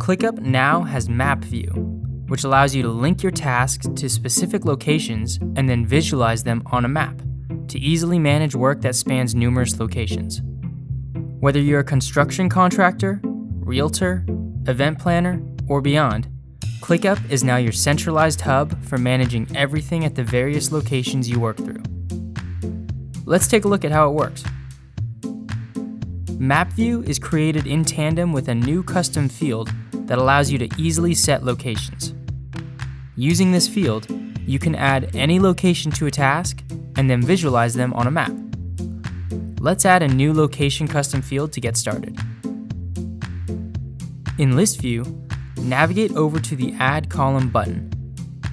ClickUp now has Map View, which allows you to link your tasks to specific locations and then visualize them on a map to easily manage work that spans numerous locations. Whether you're a construction contractor, realtor, event planner, or beyond, ClickUp is now your centralized hub for managing everything at the various locations you work through. Let's take a look at how it works. Map View is created in tandem with a new custom field that allows you to easily set locations. Using this field, you can add any location to a task and then visualize them on a map. Let's add a new location custom field to get started. In List View, navigate over to the Add Column button,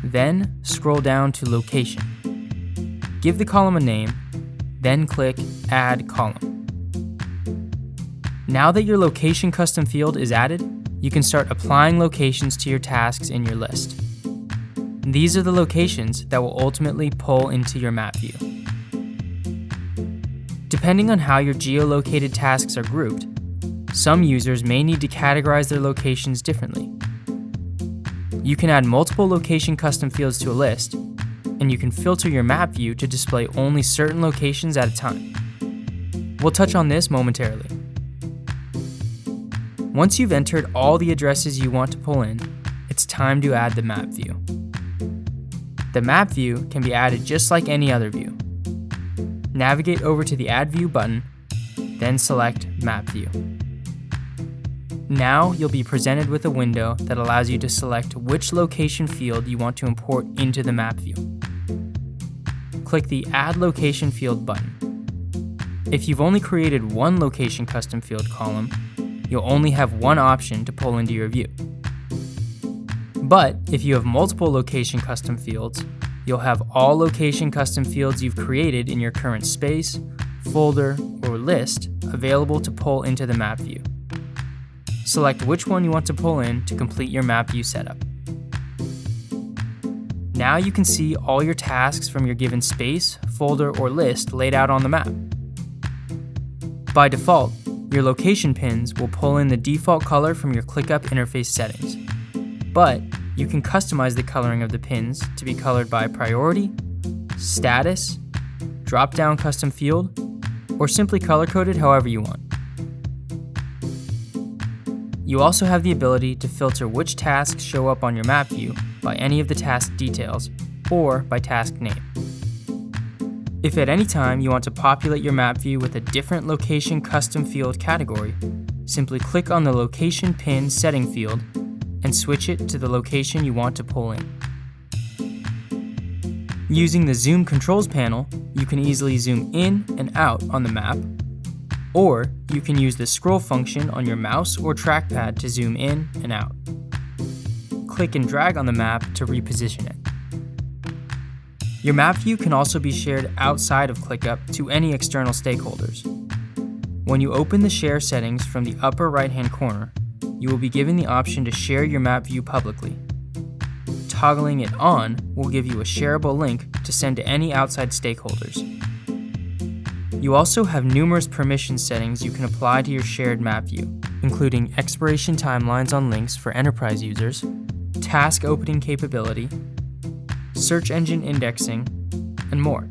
then scroll down to Location. Give the column a name, then click Add Column. Now that your location custom field is added, you can start applying locations to your tasks in your list. These are the locations that will ultimately pull into your map view. Depending on how your geolocated tasks are grouped, some users may need to categorize their locations differently. You can add multiple location custom fields to a list, and you can filter your map view to display only certain locations at a time. We'll touch on this momentarily. Once you've entered all the addresses you want to pull in, it's time to add the map view. The map view can be added just like any other view. Navigate over to the Add View button, then select Map View. Now you'll be presented with a window that allows you to select which location field you want to import into the map view. Click the Add Location Field button. If you've only created one location custom field column, you'll only have one option to pull into your view. But if you have multiple location custom fields, you'll have all location custom fields you've created in your current space, folder, or list available to pull into the map view. Select which one you want to pull in to complete your map view setup. Now you can see all your tasks from your given space, folder, or list laid out on the map. By default, your location pins will pull in the default color from your ClickUp interface settings, but you can customize the coloring of the pins to be colored by priority, status, drop-down custom field, or simply color-coded however you want. You also have the ability to filter which tasks show up on your map view by any of the task details or by task name. If at any time you want to populate your map view with a different location custom field category, simply click on the location pin setting field and switch it to the location you want to pull in. Using the Zoom Controls panel, you can easily zoom in and out on the map, or you can use the scroll function on your mouse or trackpad to zoom in and out. Click and drag on the map to reposition it. Your map view can also be shared outside of ClickUp to any external stakeholders. When you open the share settings from the upper right-hand corner, you will be given the option to share your map view publicly. Toggling it on will give you a shareable link to send to any outside stakeholders. You also have numerous permission settings you can apply to your shared map view, including expiration timelines on links for enterprise users, task opening capability, search engine indexing, and more.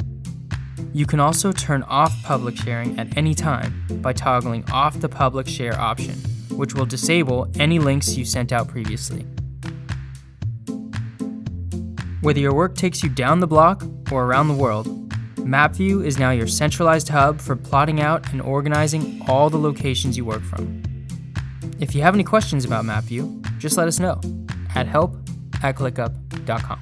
You can also turn off public sharing at any time by toggling off the public share option, which will disable any links you sent out previously. Whether your work takes you down the block or around the world, MapView is now your centralized hub for plotting out and organizing all the locations you work from. If you have any questions about MapView, just let us know at help@clickup.com.